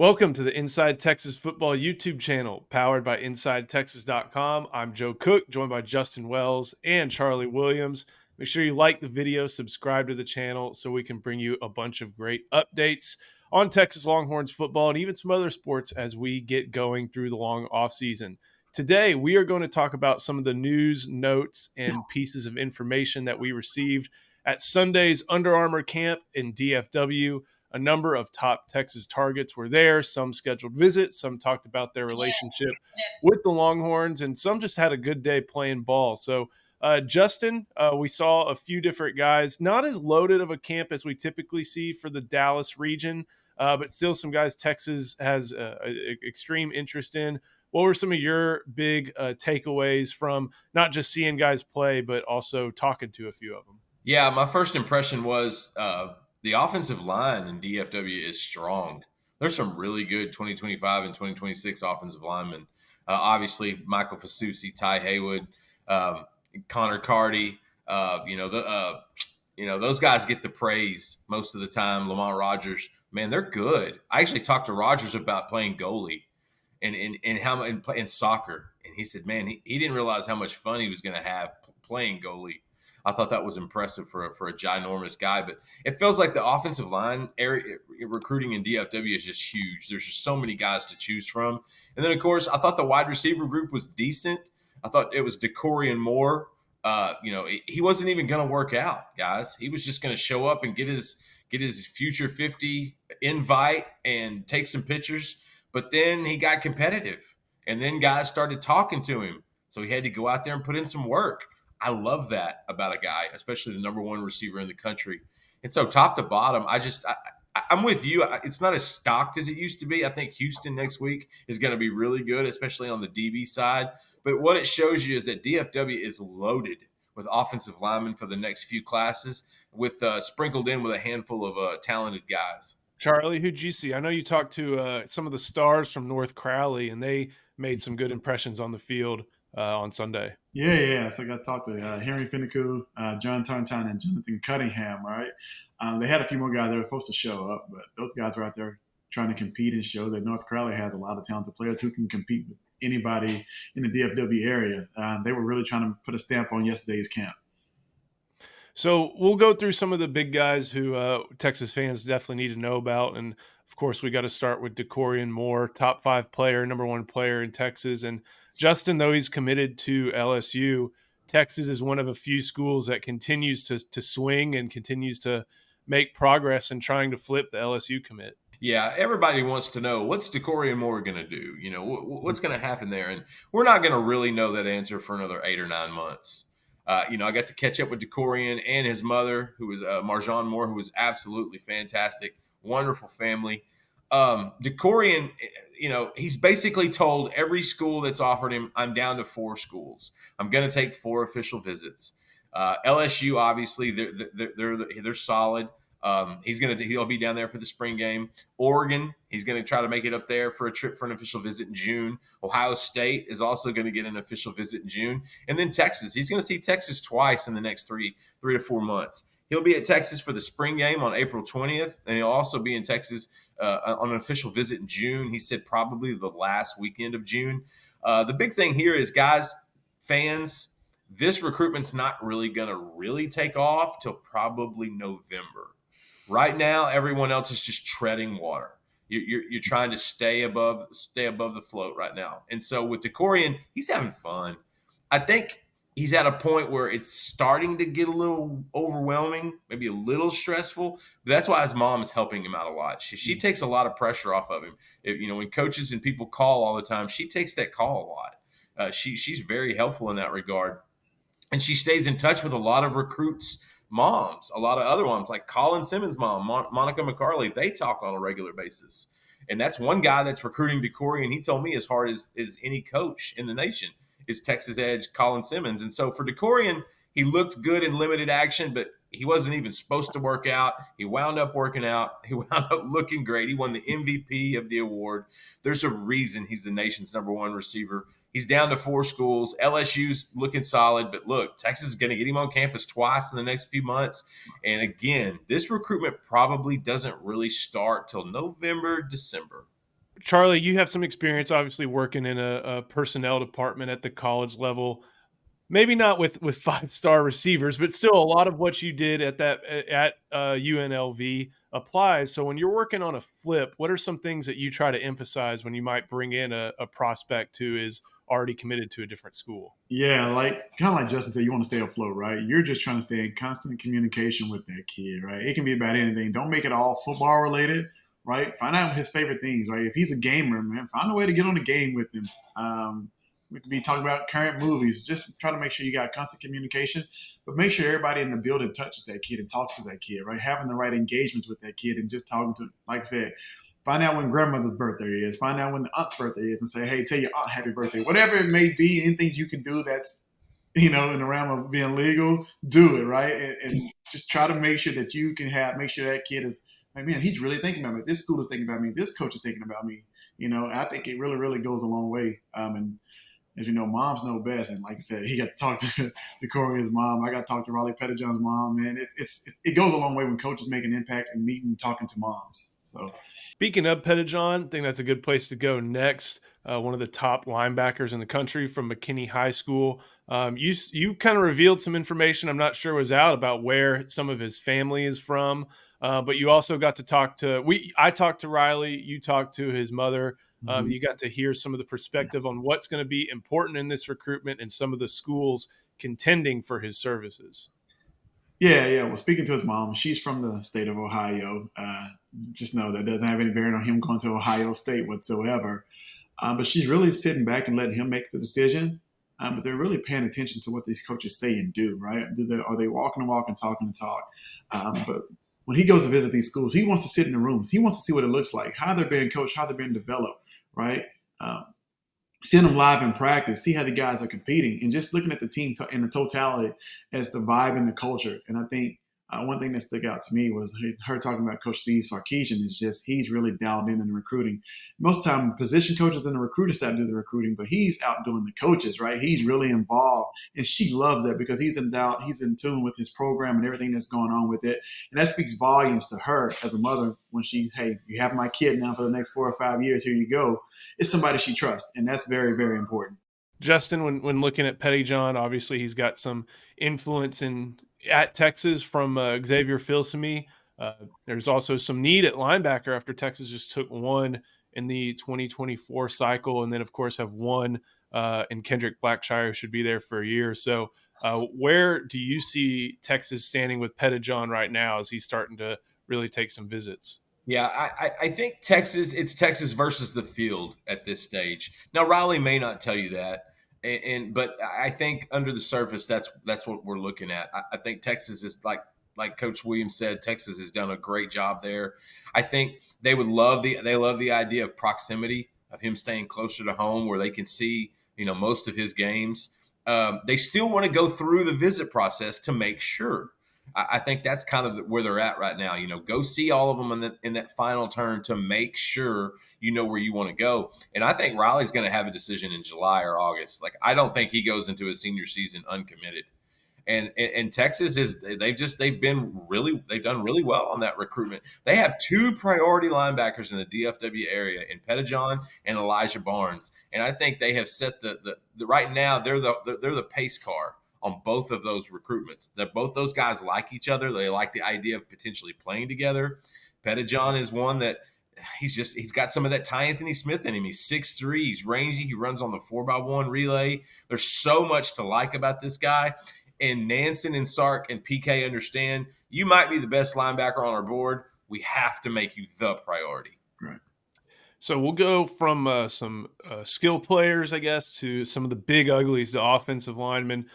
Welcome to the Inside Texas Football YouTube channel, powered by InsideTexas.com. I'm Joe Cook, joined by Justin Wells and Charlie Williams. Make sure you like the video, subscribe to the channel so we can bring you a bunch of great updates on Texas Longhorns football and even some other sports as we get going through the long offseason. Today, we are going to talk about some of the news, notes, and pieces of information that we received at Sunday's Under Armour camp in DFW. A number of top Texas targets were there. Some scheduled visits, some talked about their relationship with the Longhorns, and some just had a good day playing ball. So, Justin, we saw a few different guys, not as loaded of a camp as we typically see for the Dallas region, but still some guys Texas has extreme interest in. What were some of your big takeaways from not just seeing guys play, but also talking to a few of them? Yeah, my first impression was the offensive line in DFW is strong. There's some really good 2025 and 2026 offensive linemen. Obviously, Michael Fasusi, Ty Haywood, Connor Carty. Those guys get the praise most of the time. Lamont Rogers, man, they're good. I actually talked to Rogers about playing goalie and how in soccer, and he said, man, he didn't realize how much fun he was going to have playing goalie. I thought that was impressive for a ginormous guy, but it feels like the offensive line area recruiting in DFW is just huge. There's just so many guys to choose from. And then, of course, I thought the wide receiver group was decent. I thought it was Dakorien Moore. He wasn't even going to work out, guys. He was just going to show up and get his future 50 invite and take some pictures. But then he got competitive, and then guys started talking to him. So he had to go out there and put in some work. I love that about a guy, especially the number one receiver in the country. And so top to bottom, I'm with you. It's not as stocked as it used to be. I think Houston next week is going to be really good, especially on the DB side. But what it shows you is that DFW is loaded with offensive linemen for the next few classes, with sprinkled in with a handful of talented guys. Charlie, who'd you see? I know you talked to some of the stars from North Crowley, and they made some good impressions on the field on Sunday. Yeah. So I got to talk to Henry Finnecoe, John Tarntine, and Jonathan Cunningham, right? They had a few more guys that were supposed to show up, but those guys were out there trying to compete and show that North Crowley has a lot of talented players who can compete with anybody in the DFW area. They were really trying to put a stamp on yesterday's camp. So we'll go through some of the big guys who Texas fans definitely need to know about. And, of course, we got to start with Dakorien Moore, top 5 player, number 1 player in Texas. And Justin, though he's committed to LSU, Texas is one of a few schools that continues to swing and continues to make progress in trying to flip the LSU commit. Yeah, everybody wants to know, what's Dakorien Moore going to do? You know, what's going to happen there? And we're not going to really know that answer for another 8 or 9 months. I got to catch up with Dakorien and his mother, who was Marjan Moore, who was absolutely fantastic, wonderful family. Dakorien, he's basically told every school that's offered him, I'm down to 4 schools. I'm going to take 4 official visits. LSU, obviously, they're solid. He'll be down there for the spring game. Oregon, he's going to try to make it up there for a trip for an official visit in June. Ohio State is also going to get an official visit in June. And then Texas, he's going to see Texas twice in the next three to 4 months. He'll be at Texas for the spring game on April 20th, and he'll also be in Texas on an official visit in June. He said probably the last weekend of June. The big thing here is, guys, fans, this recruitment's not really going to really take off till probably November. Right now, everyone else is just treading water. You're trying to stay above the float right now. And so with Dakorien, he's having fun. I think he's at a point where it's starting to get a little overwhelming, maybe a little stressful. But that's why his mom is helping him out a lot. She takes a lot of pressure off of him. When coaches and people call all the time, she takes that call a lot. She's very helpful in that regard. And she stays in touch with a lot of recruits' moms, a lot of other moms, like Colin Simmons' mom, Monica McCarley. They talk on a regular basis. And that's one guy that's recruiting Dakorien. He told me as hard as any coach in the nation is Texas edge Colin Simmons. And so for Dakorien, he looked good in limited action, but he wasn't even supposed to work out. He wound up working out. He wound up looking great. He won the MVP of the award. There's a reason he's the nation's number 1 receiver. He's down to 4 schools. LSU's looking solid, but look, Texas is going to get him on campus twice in the next few months. And again, this recruitment probably doesn't really start till November, December. Charlie, you have some experience, obviously working in a personnel department at the college level. Maybe not with 5-star receivers, but still a lot of what you did at UNLV applies. So when you're working on a flip, what are some things that you try to emphasize when you might bring in a prospect who is already committed to a different school? Yeah, like kind of like Justin said, you want to stay afloat, right? You're just trying to stay in constant communication with that kid, right? It can be about anything. Don't make it all football related, right? Find out his favorite things, right? If he's a gamer, man, find a way to get on the game with him. We could be talking about current movies. Just try to make sure you got constant communication, but make sure everybody in the building touches that kid and talks to that kid, right? Having the right engagements with that kid and just talking to, like I said, find out when grandmother's birthday is. Find out when the aunt's birthday is, and say, "Hey, tell your aunt happy birthday." Whatever it may be, anything you can do that's in the realm of being legal, do it right, and just try to make sure that you can make sure that kid is like, man, he's really thinking about me. This school is thinking about me. This coach is thinking about me. I think it really, really goes a long way. And as you know, moms know best. And like I said, he got to talk to Dakorien mom. I got to talk to Raleigh Pettijohn's mom. Man, it goes a long way when coaches make an impact and meeting and talking to moms. So. Speaking of Pettijohn, I think that's a good place to go next. One of the top linebackers in the country from McKinney High School. You kind of revealed some information I'm not sure was out about where some of his family is from, but you also got to talk to I talked to Riley. You talked to his mother. Mhm. You got to hear some of the perspective on what's going to be important in this recruitment and some of the schools contending for his services. Yeah, yeah. Well, speaking to his mom, she's from the state of Ohio. Just know that doesn't have any bearing on him going to Ohio State whatsoever. But she's really sitting back and letting him make the decision. But they're really paying attention to what these coaches say and do, right? Are they walking the walk and talking the talk? But when he goes to visit these schools, he wants to sit in the rooms. He wants to see what it looks like, how they're being coached, how they're being developed, right? Um, Seeing them live in practice, see how the guys are competing, and just looking at the team in the totality as the vibe and the culture. And I think one thing that stuck out to me was her talking about Coach Steve Sarkisian is just he's really dialed in the recruiting. Most of the time, position coaches and the recruiter staff do the recruiting, but he's out doing the coaches, right? He's really involved, and she loves that because he's in doubt, he's in tune with his program and everything that's going on with it, and that speaks volumes to her as a mother when hey, you have my kid now for the next 4 or 5 years. Here you go. It's somebody she trusts, and that's very, very important. Justin, when looking at Pettijohn, obviously he's got some influence at Texas from Xavier Filsaime. There's also some need at linebacker after Texas just took one in the 2024 cycle, and then of course have one in Kendrick Blackshire, who should be there for a year. So, where do you see Texas standing with Pettijohn right now as he's starting to really take some visits? Yeah, I think it's Texas versus the field at this stage. Now, Riley may not tell you that, but I think under the surface, that's what we're looking at. I think Texas is like Coach Williams said, Texas has done a great job there. I think they love the idea of proximity, of him staying closer to home where they can see most of his games. They still want to go through the visit process to make sure. I think that's kind of where they're at right now. Go see all of them in that final turn to make sure you know where you want to go. And I think Riley's going to have a decision in July or August. Like, I don't think he goes into his senior season uncommitted. And Texas they've done really well on that recruitment. They have two priority linebackers in the DFW area in Pettijohn and Elijah Barnes, and I think they have set the right now they're the pace car on both of those recruitments. That both those guys like each other. They like the idea of potentially playing together. Pettijohn is one that he's got some of that Ty Anthony Smith in him. He's 6'3", he's rangy, he runs on the 4x1 relay. There's so much to like about this guy. And Nansen and Sark and PK understand you might be the best linebacker on our board. We have to make you the priority. Right. So we'll go from some skill players, I guess, to some of the big uglies, the offensive linemen.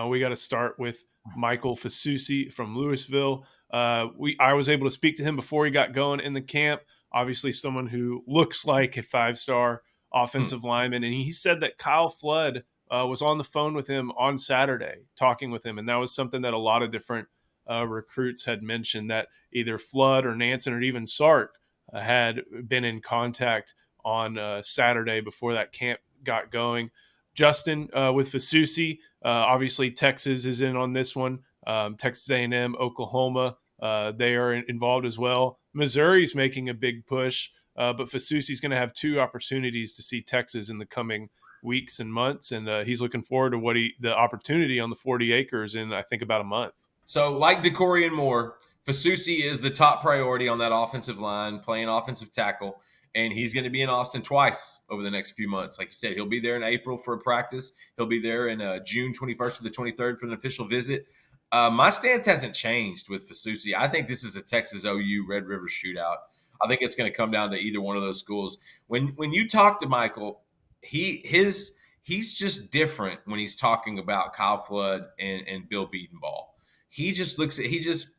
We got to start with Michael Fasusi from Louisville. I was able to speak to him before he got going in the camp. Obviously, someone who looks like a 5-star offensive lineman, and he said that Kyle Flood was on the phone with him on Saturday, talking with him, and that was something that a lot of different recruits had mentioned, that either Flood or Nansen or even Sark had been in contact on Saturday before that camp got going. Justin, with Fasusi, obviously Texas is in on this one. Texas A&M, Oklahoma, they are involved as well. Missouri's making a big push. But Fasusi's going to have 2 opportunities to see Texas in the coming weeks and months, and he's looking forward to the opportunity on the 40 acres in, I think, about a month. So, like Dakorien Moore, Fasusi is the top priority on that offensive line, playing offensive tackle, and he's going to be in Austin twice over the next few months. Like you said, he'll be there in April for a practice. He'll be there in June 21st to the 23rd for an official visit. My stance hasn't changed with Fasusi. I think this is a Texas OU Red River shootout. I think it's going to come down to either one of those schools. When you talk to Michael, he's just different when he's talking about Kyle Flood and Bill Beatonball. He just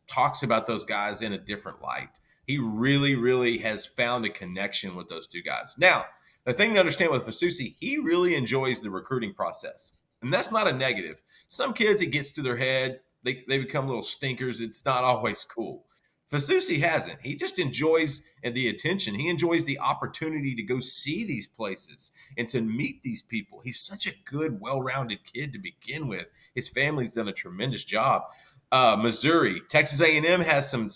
talks about those guys in a different light. He really, really has found a connection with those 2 guys. Now, the thing to understand with Fasusi, he really enjoys the recruiting process. And that's not a negative. Some kids, it gets to their head. They become little stinkers. It's not always cool. Fasusi hasn't. He just enjoys the attention. He enjoys the opportunity to go see these places and to meet these people. He's such a good, well-rounded kid to begin with. His family's done a tremendous job. Missouri, Texas A&M has some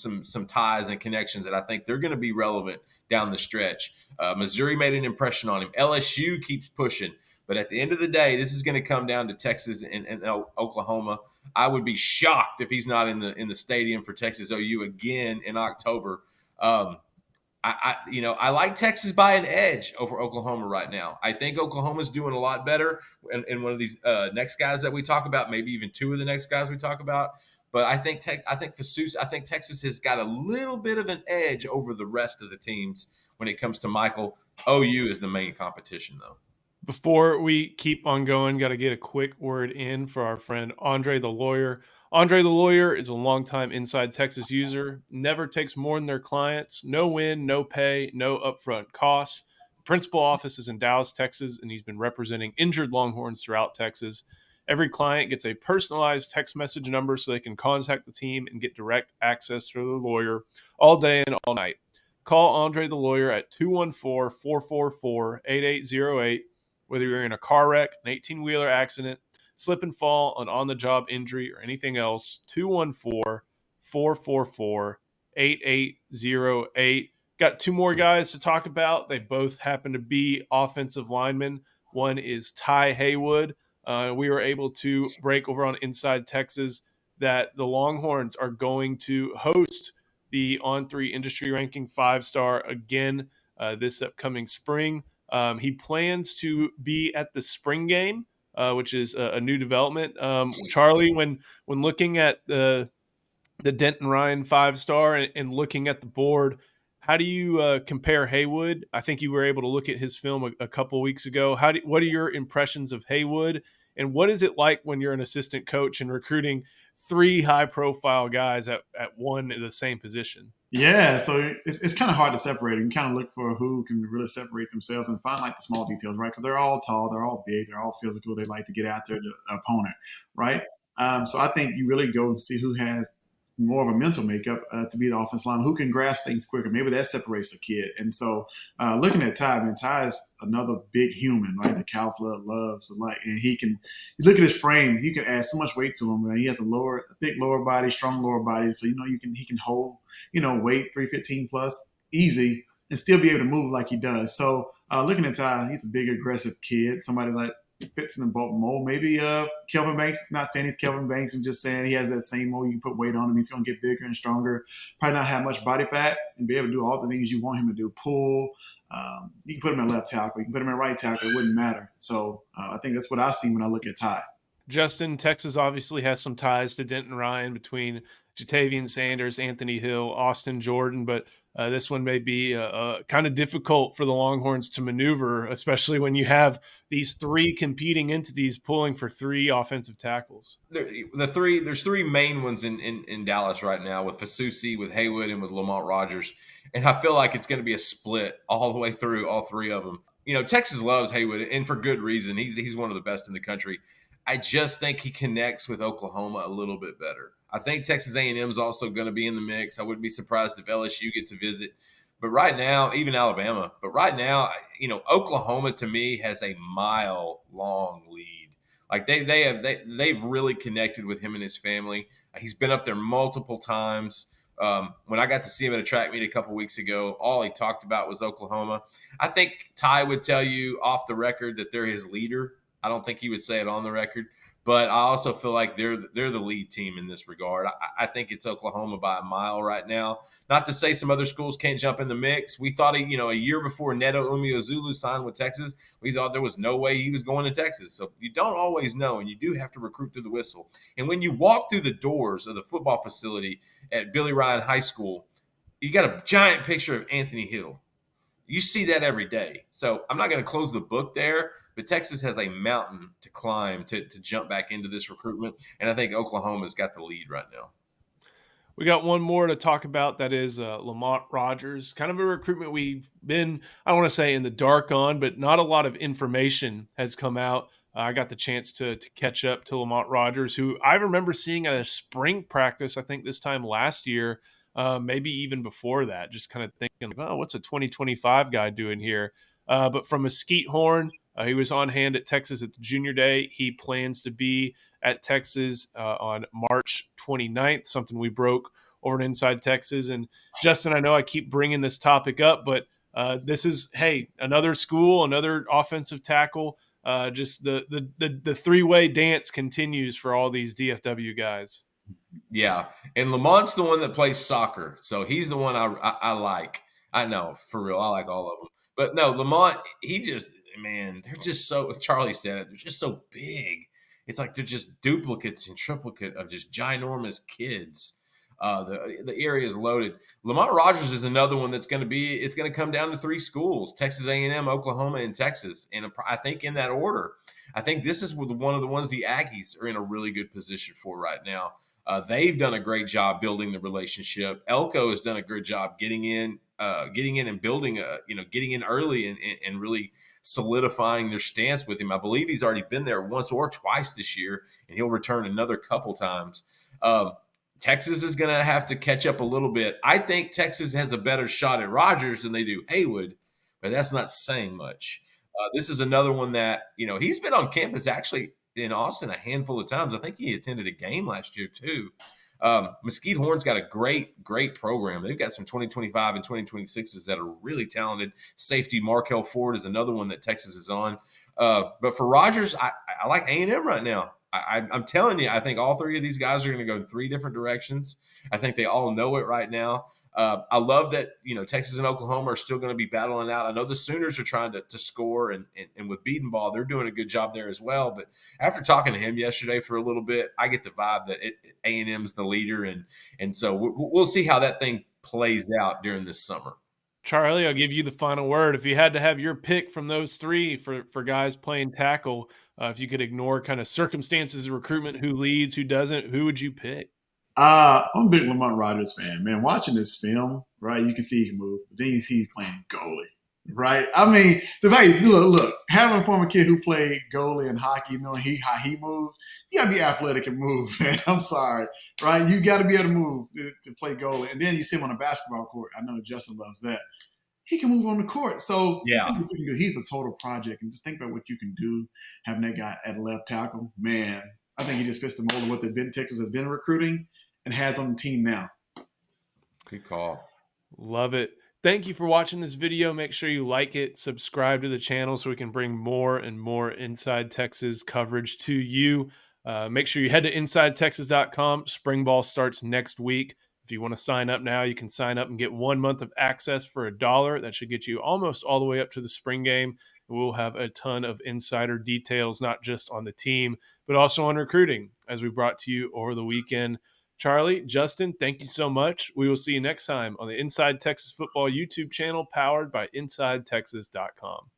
ties and connections that I think they're going to be relevant down the stretch. Missouri made an impression on him. LSU keeps pushing. But at the end of the day, this is going to come down to Texas and Oklahoma. I would be shocked if he's not in the stadium for Texas OU again in October. I like Texas by an edge over Oklahoma right now. I think Oklahoma's doing a lot better. And one of these next guys that we talk about, maybe even 2 of the next guys we talk about. But I think Texas has got a little bit of an edge over the rest of the teams when it comes to Michael. OU is the main competition, though. Before we keep on going, got to get a quick word in for our friend Andre the Lawyer. Andre the Lawyer is a longtime Inside Texas user, never takes more than their clients, no win, no pay, no upfront costs. The principal office is in Dallas, Texas, and he's been representing injured Longhorns throughout Texas. Every client gets a personalized text message number so they can contact the team and get direct access to the lawyer all day and all night. Call Andre the Lawyer at 214-444-8808. Whether you're in a car wreck, an 18-wheeler accident, slip and fall, an on-the-job injury, or anything else, 214-444-8808. Got 2 more guys to talk about. They both happen to be offensive linemen. One is Ty Haywood. We were able to break over on Inside Texas that the Longhorns are going to host the On3 industry ranking 5-star again this upcoming spring. He plans to be at the spring game, which is a new development. Charlie, when looking at the Denton Ryan 5-star and looking at the board, how do you compare Haywood? I think you were able to look at his film a couple weeks ago. What are your impressions of Haywood, and what is it like when you're an assistant coach and recruiting 3 high-profile guys at one in the same position? Yeah, so it's kind of hard to separate them. You kind of look for who can really separate themselves and find like the small details, right? Because they're all tall, they're all big, they're all physical. They like to get after the opponent, right? So I think you really go and see who has more of a mental makeup to be the offense line, who can grasp things quicker. Maybe that separates a kid. And so looking at Ty, man, Ty is another big human, right? That Cal Flood loves. Like, and you look at his frame, you can add so much weight to him. Man. He has a thick lower body, strong lower body. So, he can hold, weight 315 plus easy and still be able to move like he does. So looking at Ty, he's a big, aggressive kid, somebody like fits in the boat mold. Maybe Kelvin Banks, not saying he's Kelvin Banks, I'm just saying he has that same mold. You can put weight on him. He's going to get bigger and stronger, probably not have much body fat and be able to do all the things you want him to do. Pull. You can put him at left tackle. You can put him at right tackle. It wouldn't matter. So I think that's what I see when I look at Ty. Justin, Texas obviously has some ties to Denton Ryan between Jatavian Sanders, Anthony Hill, Austin Jordan, but this one may be kind of difficult for the Longhorns to maneuver, especially when you have these 3 competing entities pulling for 3 offensive tackles. There's 3 main ones in Dallas right now with Fasusi, with Haywood, and with Lamont Rogers, and I feel like it's going to be a split all the way through all 3 of them. Texas loves Haywood, and for good reason. He's one of the best in the country. I just think he connects with Oklahoma a little bit better. I think Texas A&M is also going to be in the mix. I wouldn't be surprised if LSU gets a visit. But right now, even Alabama. But right now, Oklahoma to me has a mile-long lead. Like they've really connected with him and his family. He's been up there multiple times. When I got to see him at a track meet a couple weeks ago, all he talked about was Oklahoma. I think Ty would tell you off the record that they're his leader. I don't think he would say it on the record, but I also feel like they're the lead team in this regard. I think it's Oklahoma by a mile right now. Not to say some other schools can't jump in the mix. We thought, a year before Neto Umeozulu signed with Texas, we thought there was no way he was going to Texas. So you don't always know, and you do have to recruit through the whistle. And when you walk through the doors of the football facility at Billy Ryan High School, you got a giant picture of Anthony Hill. You see that every day. So I'm not going to close the book there, but Texas has a mountain to climb to jump back into this recruitment. And I think Oklahoma's got the lead right now. We got one more to talk about. That is Lamont Rogers, kind of a recruitment we've been, I don't want to say in the dark on, but not a lot of information has come out. I got the chance to catch up to Lamont Rogers, who I remember seeing at a spring practice, I think this time last year, maybe even before that, just kind of thinking, oh, what's a 2025 guy doing here? But from Mesquite Horn, he was on hand at Texas at the junior day. He plans to be at Texas on March 29th, something we broke over in Inside Texas. And Justin, I know I keep bringing this topic up, but this is, hey, another school, another offensive tackle. Just the three-way dance continues for all these DFW guys. Yeah, and Lamont's the one that plays soccer, so he's the one I like. I know, for real, I like all of them. But no, Lamont, they're just so, Charlie said it, they're just so big. It's like they're just duplicates and triplicate of just ginormous kids. The area is loaded. Lamont Rogers is another one it's going to come down to three schools: Texas A&M, Oklahoma, and Texas. And I think in that order. I think this is one of the ones the Aggies are in a really good position for right now. They've done a great job building the relationship. Elko has done a good job getting in and building getting in early and really solidifying their stance with him. I believe he's already been there once or twice this year, and he'll return another couple times. Texas is going to have to catch up a little bit. I think Texas has a better shot at Rogers than they do Haywood, but that's not saying much. This is another one that, he's been on campus actually in Austin a handful of times. I think he attended a game last year too. Mesquite Horn's got a great program. They've got some 2025 and 2026s that are really talented. Safety Markel Ford is another one that Texas is on. But for Rogers, I like A&M right now. I'm telling you, I think all three of these guys are going to go in three different directions. I think they all know it right now. I love that, Texas and Oklahoma are still going to be battling out. I know the Sooners are trying to score, and with Beatonball, they're doing a good job there as well. But after talking to him yesterday for a little bit, I get the vibe that A&M's the leader, and so we'll see how that thing plays out during this summer. Charlie, I'll give you the final word. If you had to have your pick from those three for guys playing tackle, if you could ignore kind of circumstances of recruitment, who leads, who doesn't, who would you pick? I'm a big Lamont Rogers fan, man. Watching this film, right, you can see he can move. But then you see he's playing goalie, right? I mean, look, having a former kid who played goalie in hockey, knowing how he moves, you got to be athletic and move, man. I'm sorry, right? You got to be able to move to play goalie. And then you see him on a basketball court. I know Justin loves that. He can move on the court. So yeah, he's a total project. And just think about what you can do having that guy at left tackle. Man, I think he just fits the mold of what Texas has been recruiting and has on the team now. Good call. Love it. Thank you for watching this video. Make sure you like it, subscribe to the channel so we can bring more and more Inside Texas coverage to you. Make sure you head to InsideTexas.com. Spring ball starts next week. If you want to sign up now, you can sign up and get 1 month of access for $1. That should get you almost all the way up to the spring game. We'll have a ton of insider details, not just on the team, but also on recruiting, as we brought to you over the weekend. Charlie, Justin, thank you so much. We will see you next time on the Inside Texas Football YouTube channel powered by InsideTexas.com.